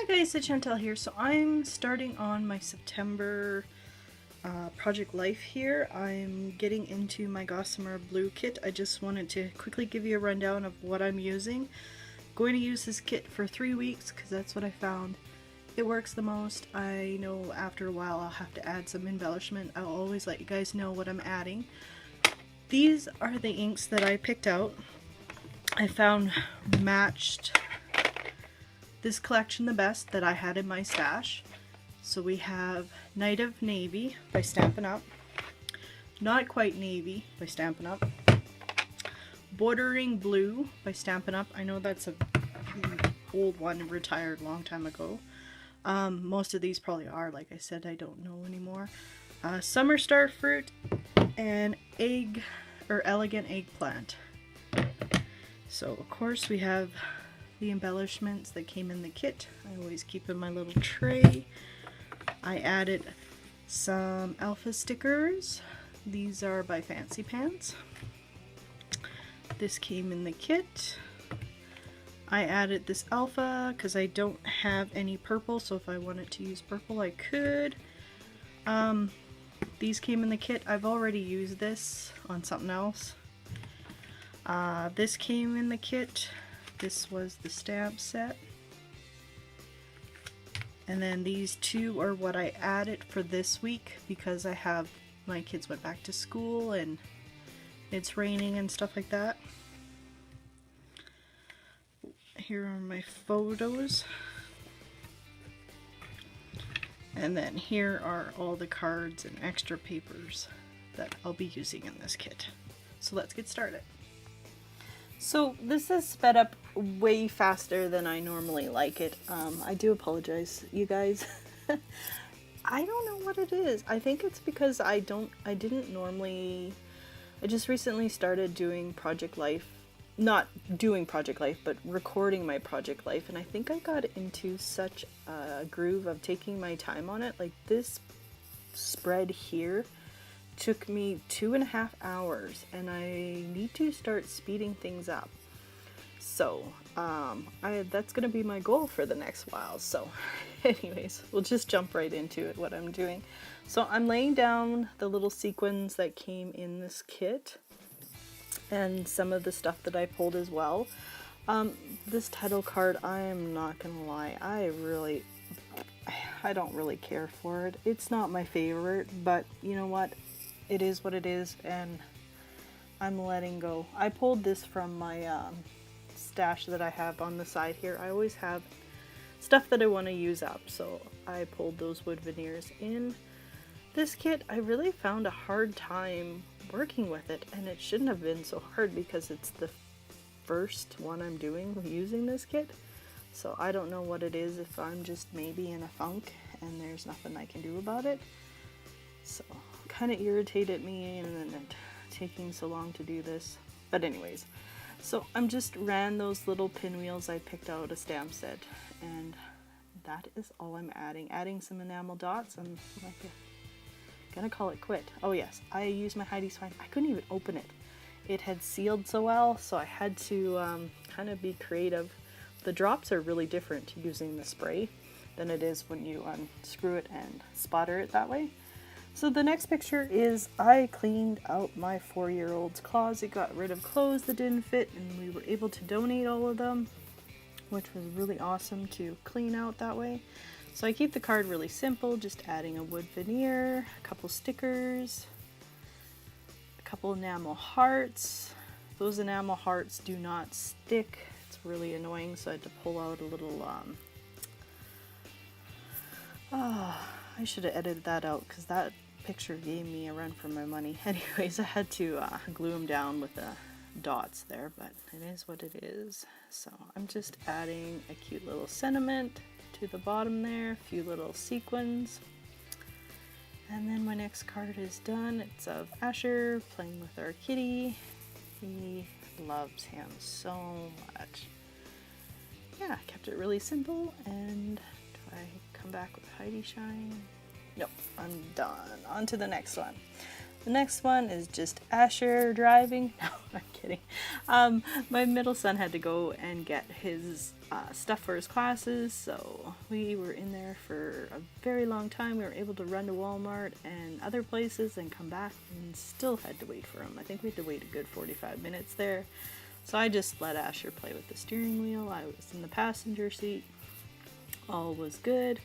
Hi guys, it's Shantele here. So I'm starting on my September Project Life here. I'm getting into my Gossamer Blue kit. I just wanted to quickly give you a rundown of what I'm using. Going to use this kit for 3 weeks because that's what I found. It works the most. I know after a while I'll have to add some embellishment. I'll always let you guys know what I'm adding. These are the inks that I picked out. I found matched this collection the best that I had in my stash. So we have Night of Navy by Stampin' Up, Not Quite Navy by Stampin' Up, Bordering Blue by Stampin' Up. I know that's a old one, retired a long time ago. Most of these probably are, like I said, I don't know anymore. Summer Star Fruit and Elegant Eggplant. So of course we have the embellishments that came in the kit. I always keep in my little tray. I added some alpha stickers. These are by Fancy Pants. This came in the kit. I added this alpha because I don't have any purple, so if I wanted to use purple I could. These came in the kit. I've already used this on something else. This came in the kit. This was the stamp set. And then these two are what I added for this week because my kids went back to school and it's raining and stuff like that. Here are my photos. And then here are all the cards and extra papers that I'll be using in this kit. So let's get started. So this is sped up way faster than I normally like it. I do apologize, you guys. I don't know what it is. I think it's because I just recently started doing Project Life. Not doing Project Life, but recording my Project Life. And I think I got into such a groove of taking my time on it. Like this spread here took me 2.5 hours and I need to start speeding things up. So that's gonna be my goal for the next while. So anyways, we'll just jump right into it, what I'm doing. So I'm laying down the little sequins that came in this kit and some of the stuff that I pulled as well. This title card, I am not gonna lie, I don't really care for it. It's not my favorite, but you know what? It is what it is, and I'm letting go. I pulled this from my stash that I have on the side here. I always have stuff that I want to use up, so I pulled those wood veneers in this kit. I really found a hard time working with it, and it shouldn't have been so hard because it's the first one I'm doing using this kit. So I don't know what it is, if I'm just maybe in a funk and there's nothing I can do about it. So kind of irritated me and then taking so long to do this. But anyways, so I'm just ran those little pinwheels. I picked out a stamp set and that is all I'm adding. Adding some enamel dots. I'm gonna call it quit. Oh yes, I used my Heidi's Find. I couldn't even open it. It had sealed so well, so I had to kind of be creative. The drops are really different using the spray than it is when you unscrew it and spotter it that way. So the next picture is I cleaned out my 4-year-old's closet, got rid of clothes that didn't fit, and we were able to donate all of them, which was really awesome to clean out that way. So I keep the card really simple, just adding a wood veneer, a couple stickers, a couple enamel hearts. Those enamel hearts do not stick. It's really annoying, so I had to pull out a little I should have edited that out because that picture gave me a run for my money. Anyways, I had to glue them down with the dots there, but it is what it is. So I'm just adding a cute little sentiment to the bottom there, a few little sequins. And then my next card is done. It's of Asher playing with our kitty. He loves him so much. Yeah, I kept it really simple. And do I come back with Heidi Shine? Nope, I'm done. On to the next one. The next one is just Asher driving. No, I'm kidding. My middle son had to go and get his stuff for his classes, so we were in there for a very long time. We were able to run to Walmart and other places and come back and still had to wait for him. I think we had to wait a good 45 minutes there. So I just let Asher play with the steering wheel. I was in the passenger seat. All was good.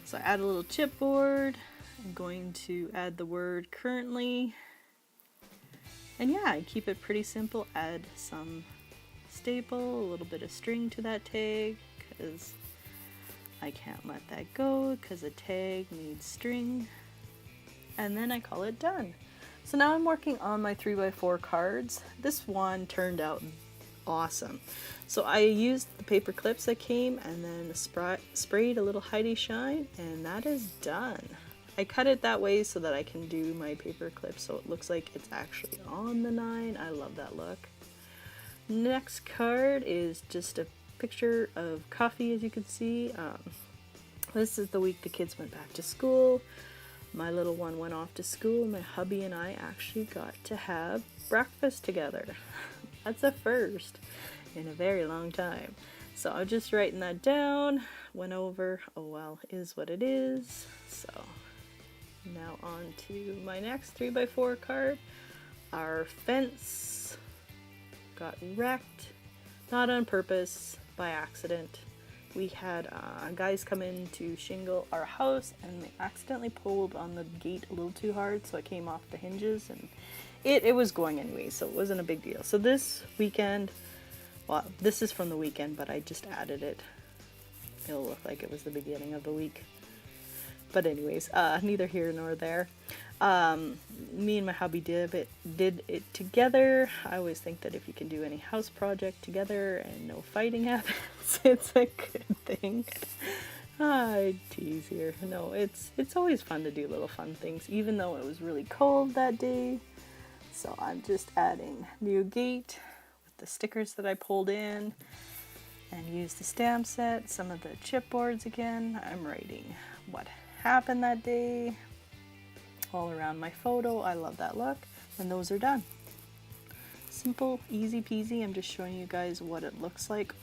So I add a little chipboard. I'm going to add the word currently. And yeah, I keep it pretty simple. Add some staple, a little bit of string to that tag, because I can't let that go because a tag needs string. And then I call it done. So now I'm working on my 3x4 cards. This one turned out awesome. So I used the paper clips that came and then sprayed a little Heidi Shine, and that is done. I cut it that way so that I can do my paper clips so it looks like it's actually on the 9. I love that look. Next card is just a picture of coffee, as you can see. This is the week the kids went back to school. My little one went off to school. My hubby and I actually got to have breakfast together. That's a first in a very long time. So I'm just writing that down. Went over, oh well, is what it is. So now on to my next 3x4 card. Our fence got wrecked, not on purpose, by accident. We had guys come in to shingle our house and they accidentally pulled on the gate a little too hard, so it came off the hinges, and it was going anyway, so it wasn't a big deal. So this weekend, well, this is from the weekend, but I just added it. It'll look like it was the beginning of the week. But anyways, neither here nor there. Me and my hubby did it together. I always think that if you can do any house project together and no fighting happens, it's a good thing. I tease here. No, it's always fun to do little fun things, even though it was really cold that day. So I'm just adding new gate with the stickers that I pulled in and used the stamp set, some of the chipboards again. I'm writing what happened that day all around my photo. I love that look, and those are done. Simple, easy peasy. I'm just showing you guys what it looks like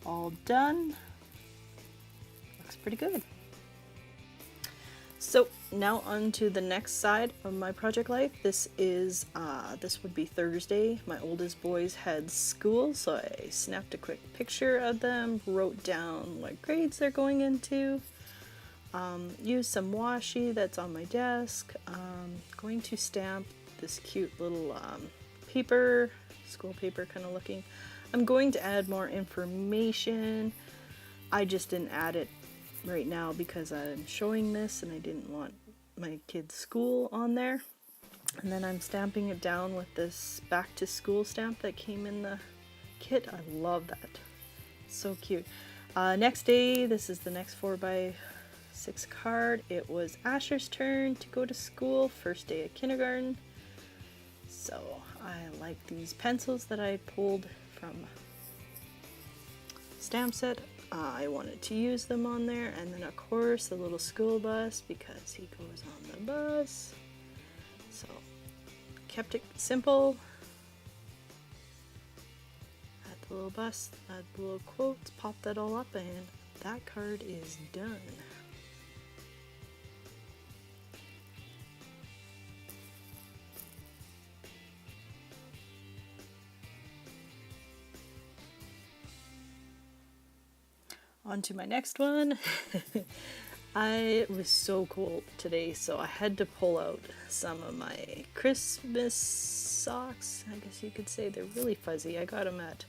all done. Looks pretty good. So now on to the next side of my project life. This would be Thursday. My oldest boys had school, so I snapped a quick picture of them, wrote down what grades they're going into. Use some washi that's on my desk. Going to stamp this cute little paper, school paper kind of looking. I'm going to add more information. I just didn't add it right now because I'm showing this and I didn't want my kids' school on there. And then I'm stamping it down with this back to school stamp that came in the kit. I love that. So cute. Next day, this is the next 4x6 card. It was Asher's turn to go to school, first day of kindergarten. So I like these pencils that I pulled from stamp set. I wanted to use them on there, and then of course the little school bus because he goes on the bus. So kept it simple. Add the little bus, add the little quotes, pop that all up, and that card is done. On to my next one. It was so cold today, so I had to pull out some of my Christmas socks, I guess you could say. They're really fuzzy. I got them at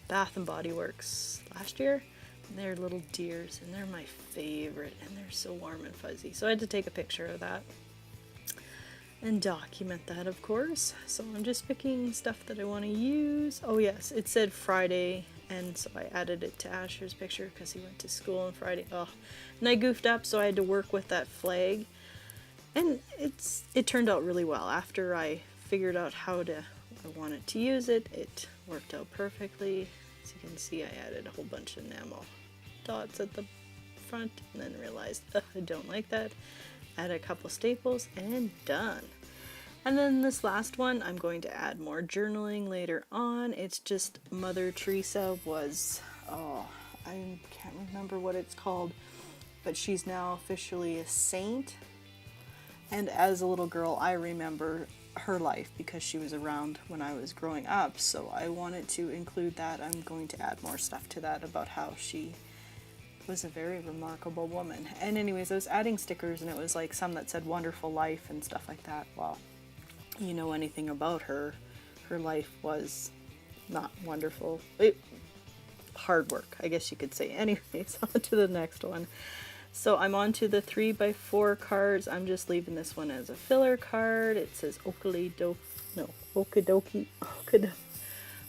Bath and Body Works last year. And they're little deers, and they're my favorite, and they're so warm and fuzzy. So I had to take a picture of that and document that, of course. So I'm just picking stuff that I want to use. Oh yes, it said Friday, and so I added it to Asher's picture because he went to school on Friday. Oh, and I goofed up, so I had to work with that flag, and it turned out really well. After I figured out how I wanted to use it, it worked out perfectly. As you can see, I added a whole bunch of enamel dots at the front, and then realized I don't like that. Add a couple staples, and done. And then this last one, I'm going to add more journaling later on. It's just Mother Teresa was, oh, I can't remember what it's called, but she's now officially a saint. And as a little girl, I remember her life because she was around when I was growing up. So I wanted to include that. I'm going to add more stuff to that about how she was a very remarkable woman. And anyways, I was adding stickers, and it was like some that said wonderful life and stuff like that. Well, you know anything about her, her life was not wonderful. Hard work, I guess you could say. Anyways, on to the next one. So I'm on to the 3x4 cards. I'm just leaving this one as a filler card. It says okidoki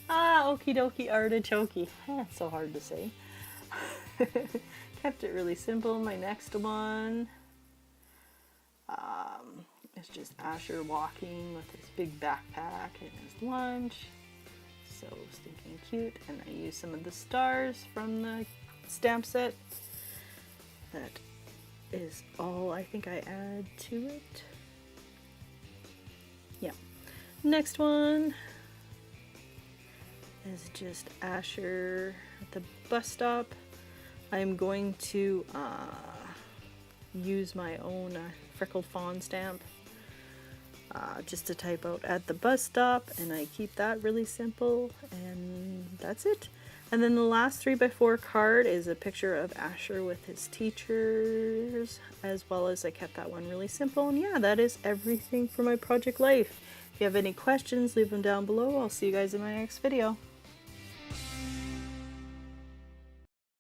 artichoke. It's so hard to say. Kept it really simple. My next one is just Asher walking with his big backpack and his lunch. So stinking cute. And I used some of the stars from the stamp set. That is all I think I add to it. Yeah. Next one is just Asher at the bus stop. I'm going to use my own freckled fawn stamp just to type out at the bus stop, and I keep that really simple, and that's it. And then the last 3x4 card is a picture of Asher with his teachers, as well as I kept that one really simple. And yeah, that is everything for my project life. If you have any questions, leave them down below. I'll see you guys in my next video.